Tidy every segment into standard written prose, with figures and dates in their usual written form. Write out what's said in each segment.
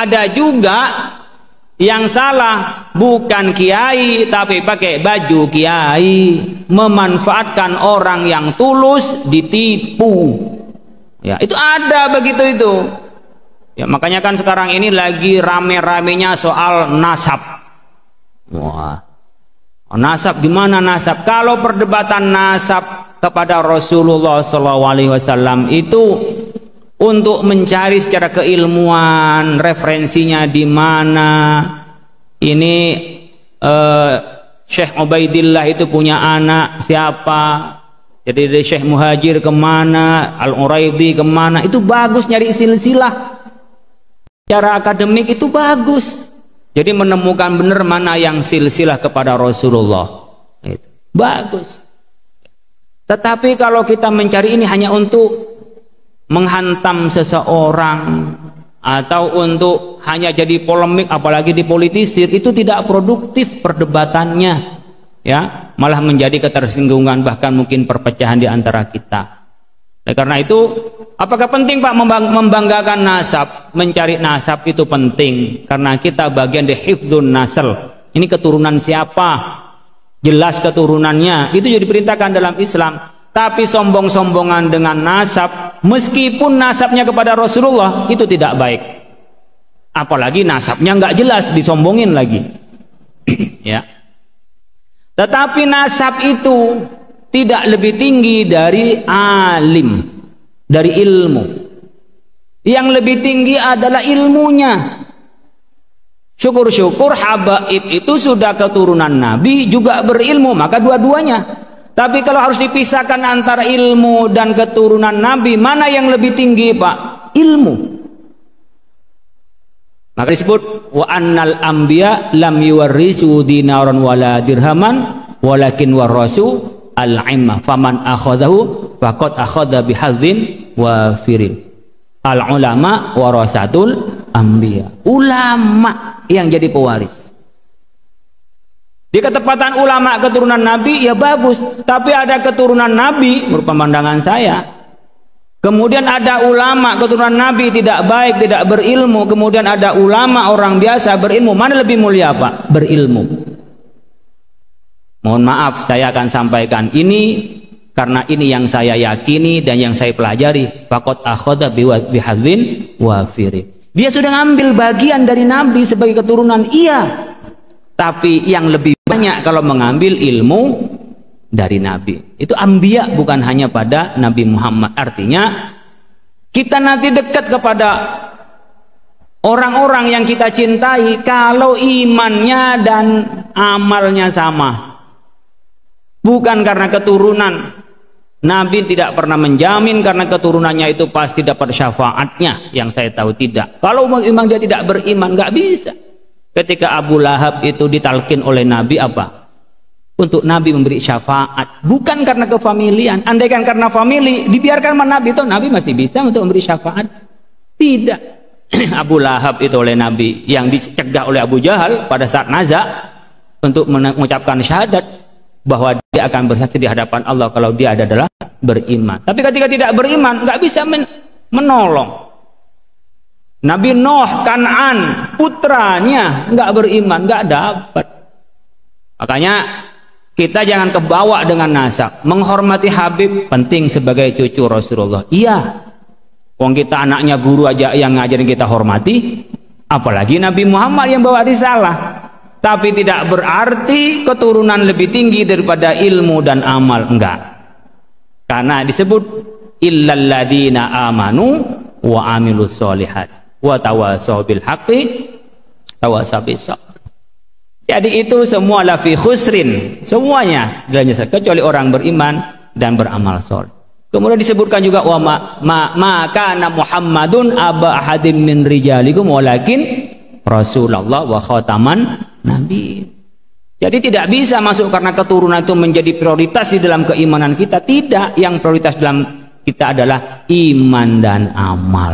ada juga yang salah, bukan kiai tapi pakai baju kiai, memanfaatkan orang yang tulus ditipu. Ya, itu ada begitu itu. Ya, makanya kan sekarang ini lagi rame-ramenya soal nasab. Wah. Nasab gimana nasab? Kalau perdebatan nasab kepada Rasulullah SAW itu untuk mencari secara keilmuan referensinya di mana. Ini Syekh Ubaidillah itu punya anak siapa, jadi dari Syekh Muhajir kemana, Al-Uraidi kemana, itu bagus nyari silsilah secara akademik, itu bagus. Jadi menemukan benar mana yang silsilah kepada Rasulullah, itu bagus. Tetapi kalau kita mencari ini hanya untuk menghantam seseorang atau untuk hanya jadi polemik, apalagi dipolitisir, itu tidak produktif perdebatannya, ya, malah menjadi ketersinggungan, bahkan mungkin perpecahan di antara kita. Nah, karena itu apakah penting Pak membanggakan nasab? Mencari nasab itu penting karena kita bagian dari hifdzun nasl. Ini keturunan siapa, jelas keturunannya, itu jadi diperintahkan dalam Islam. Tapi sombong-sombongan dengan nasab, meskipun nasabnya kepada Rasulullah, itu tidak baik. Apalagi nasabnya nggak jelas, disombongin lagi. Ya. Tetapi nasab itu tidak lebih tinggi dari alim, dari ilmu. Yang lebih tinggi adalah ilmunya. Syukur-syukur habaib itu sudah keturunan Nabi, juga berilmu, maka dua-duanya. Tapi kalau harus dipisahkan antara ilmu dan keturunan Nabi, mana yang lebih tinggi Pak? Ilmu. Maka disebut wa annal anbiya lam yuwarrisu dinaran wala dirhaman walakin warasu al-ilma faman akhadahu faqad akhadha bihadzin wafirin. Al ulama warasatul anbiya. Ulama yang jadi pewaris. Di ketepatan ulama keturunan Nabi ya bagus, tapi ada keturunan Nabi menurut pandangan saya, kemudian ada ulama keturunan Nabi tidak baik, tidak berilmu, kemudian ada ulama orang biasa berilmu, mana lebih mulia Pak? Berilmu. Mohon maaf, saya akan sampaikan ini karena ini yang saya yakini dan yang saya pelajari. Faqad akhadha bihadzin wafirin. Dia sudah ngambil bagian dari Nabi sebagai keturunan, iya. Tapi yang lebih banyak kalau mengambil ilmu dari Nabi. Itu anbiya, bukan hanya pada Nabi Muhammad. Artinya kita nanti dekat kepada orang-orang yang kita cintai kalau imannya dan amalnya sama. Bukan karena keturunan. Nabi tidak pernah menjamin karena keturunannya itu pasti dapat syafaatnya. Yang saya tahu tidak. Kalau memang dia tidak beriman, nggak bisa. Ketika Abu Lahab itu ditalkin oleh Nabi apa? Untuk Nabi memberi syafaat, bukan karena kefamilian. Andaikan karena famili, dibiarkan sama Nabi itu, Nabi masih bisa untuk memberi syafaat. Tidak. Abu Lahab itu oleh Nabi yang dicegah oleh Abu Jahal pada saat nazak untuk mengucapkan syahadat bahwa dia akan bersaksi di hadapan Allah kalau dia adalah beriman. Tapi ketika tidak beriman, nggak bisa menolong. Nabi Nuh, Kan'an, putranya nggak beriman, nggak dapat. Makanya kita jangan kebawa dengan nasab. Menghormati Habib penting sebagai cucu Rasulullah. Iya. Wong kita anaknya guru aja yang ngajarin kita hormati, apalagi Nabi Muhammad yang bawa risalah. Tapi tidak berarti keturunan lebih tinggi daripada ilmu dan amal, enggak. Karena disebut illal ladzina amanu wa amilus sholihat wa tawasaw bil haqqi tawasaw bis sabr. Jadi itu semua la fi khusrin, semuanya dalam nyesat kecuali orang beriman dan beramal soleh. Kemudian disebutkan juga wa ma kana Muhammadun aba ahadim min rijalikum walakin Rasulullah wa khataman nabi. Jadi tidak bisa masuk karena keturunan itu menjadi prioritas di dalam keimanan kita, tidak. Yang prioritas dalam kita adalah iman dan amal.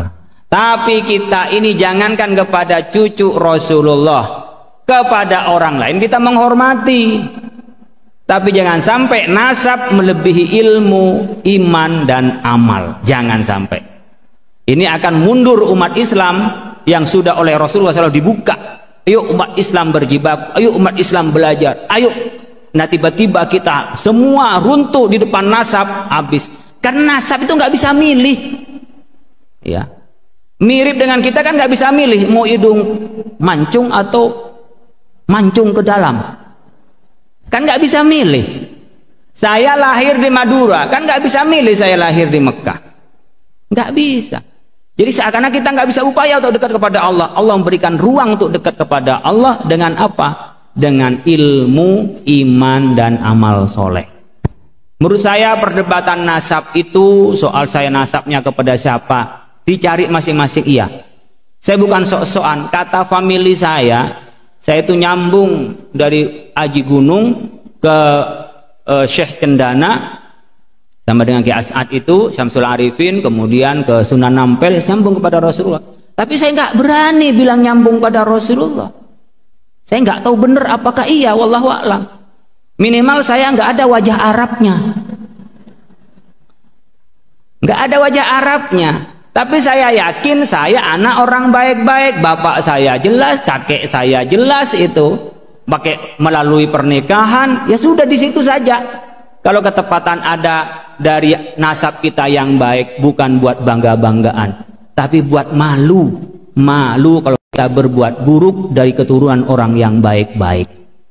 Tapi kita ini jangankan kepada cucu Rasulullah, kepada orang lain kita menghormati. Tapi jangan sampai nasab melebihi ilmu, iman dan amal. Jangan sampai. Ini akan mundur umat Islam yang sudah oleh Rasulullah SAW dibuka. Ayo umat Islam berjibaku, ayo umat Islam belajar, ayo. Nah tiba-tiba kita semua runtuh di depan nasab, habis. Karena nasab itu nggak bisa milih, ya. Mirip dengan kita kan nggak bisa milih mau hidung mancung atau mancung ke dalam, kan nggak bisa milih. Saya lahir di Madura, kan nggak bisa milih saya lahir di Mekah, nggak bisa. Jadi seakan-akan kita nggak bisa upaya untuk dekat kepada Allah. Allah memberikan ruang untuk dekat kepada Allah dengan apa? Dengan ilmu, iman, dan amal soleh. Menurut saya perdebatan nasab itu soal saya nasabnya kepada siapa, dicari masing-masing iya. Saya bukan sok-sokan, kata famili saya itu nyambung dari Aji Gunung ke Syekh Cendana, sama dengan Ki As'ad itu, Syamsul Arifin, kemudian ke Sunan Ampel, nyambung kepada Rasulullah. Tapi saya nggak berani bilang nyambung pada Rasulullah. Saya nggak tahu benar apakah iya, wallahu a'lam. Minimal saya nggak ada wajah Arabnya. Nggak ada wajah Arabnya. Tapi saya yakin saya anak orang baik-baik. Bapak saya jelas, kakek saya jelas itu. Pakai melalui pernikahan, ya sudah di situ saja. Kalau ketepatan ada dari nasab kita yang baik, bukan buat bangga-banggaan, tapi buat malu. Malu kalau kita berbuat buruk dari keturunan orang yang baik-baik.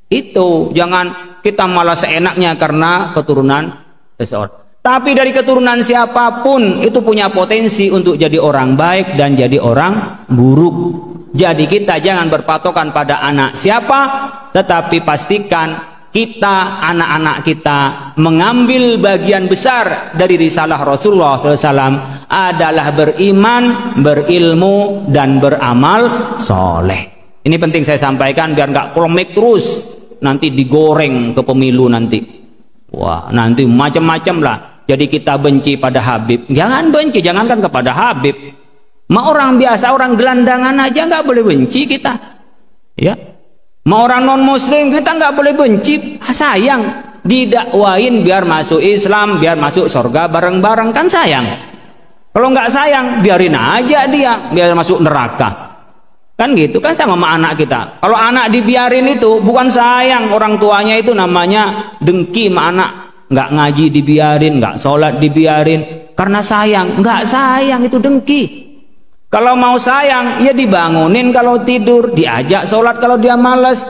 Itu jangan kita malah seenaknya karena keturunan seseorang. Tapi dari keturunan siapapun itu punya potensi untuk jadi orang baik dan jadi orang buruk. Jadi kita jangan berpatokan pada anak siapa, tetapi pastikan kita, anak-anak kita mengambil bagian besar dari risalah Rasulullah SAW adalah beriman, berilmu, dan beramal soleh. Ini penting saya sampaikan biar nggak polemik terus, nanti digoreng ke pemilu nanti. Wah, nanti macam-macam lah. Jadi kita benci pada Habib. Jangan benci, jangankan kepada Habib. Orang biasa, orang gelandangan aja nggak boleh benci kita. Ya. Mau orang non muslim kita nggak boleh benci, sayang, didakwain biar masuk Islam, biar masuk surga bareng-bareng, kan sayang. Kalau nggak sayang biarin aja dia, biar masuk neraka, kan gitu kan sama anak kita. Kalau anak dibiarin itu bukan sayang, orang tuanya itu namanya dengki sama anak. Nggak ngaji dibiarin, nggak sholat dibiarin, karena sayang. Nggak sayang, itu dengki. Kalau mau sayang, ya dibangunin kalau tidur, diajak sholat kalau dia malas,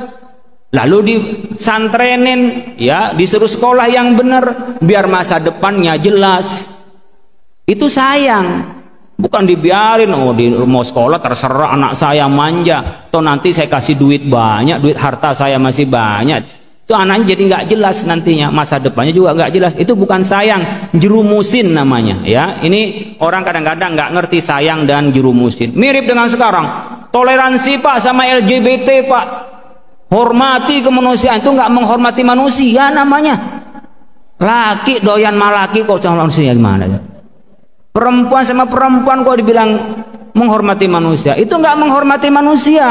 lalu disantrenin, ya disuruh sekolah yang benar, biar masa depannya jelas. Itu sayang, bukan dibiarin. Oh, mau sekolah terserah anak saya manja, toh nanti saya kasih duit banyak, duit harta saya masih banyak. Itu anaknya jadi nggak jelas nantinya, masa depannya juga nggak jelas. Itu bukan sayang, jerumusin namanya. Ya, ini orang kadang-kadang nggak ngerti sayang dan jerumusin. Mirip dengan sekarang, toleransi Pak sama LGBT Pak, hormati kemanusiaan, itu nggak menghormati manusia namanya. Laki doyan malaki kok sama manusia gimana ya? Perempuan sama perempuan kok dibilang menghormati manusia, itu nggak menghormati manusia.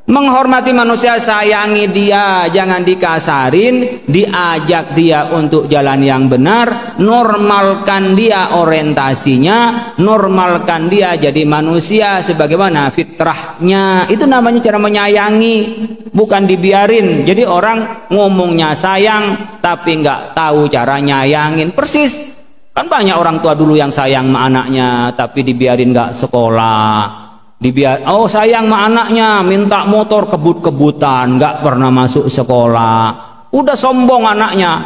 Menghormati manusia, sayangi dia, jangan dikasarin, diajak dia untuk jalan yang benar, normalkan dia orientasinya, normalkan dia jadi manusia sebagaimana fitrahnya. Itu namanya cara menyayangi, bukan dibiarin. Jadi orang ngomongnya sayang tapi nggak tahu cara nyayangin. Persis kan banyak orang tua dulu yang sayang sama anaknya tapi dibiarin nggak sekolah. Oh sayang sama anaknya, minta motor kebut-kebutan, nggak pernah masuk sekolah, udah sombong anaknya.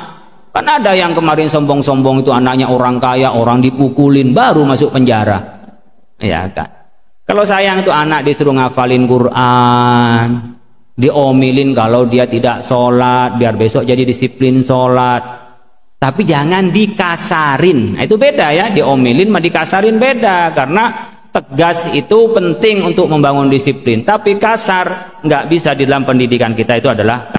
Kan ada yang kemarin sombong-sombong itu anaknya orang kaya, orang dipukulin baru masuk penjara, ya kan. Kalau sayang itu anak disuruh ngafalin Quran, diomelin kalau dia tidak sholat biar besok jadi disiplin sholat, tapi jangan dikasarin. Nah, itu beda ya, diomelin sama dikasarin beda. Karena tegas itu penting untuk membangun disiplin, tapi kasar nggak bisa di dalam pendidikan kita. Itu adalah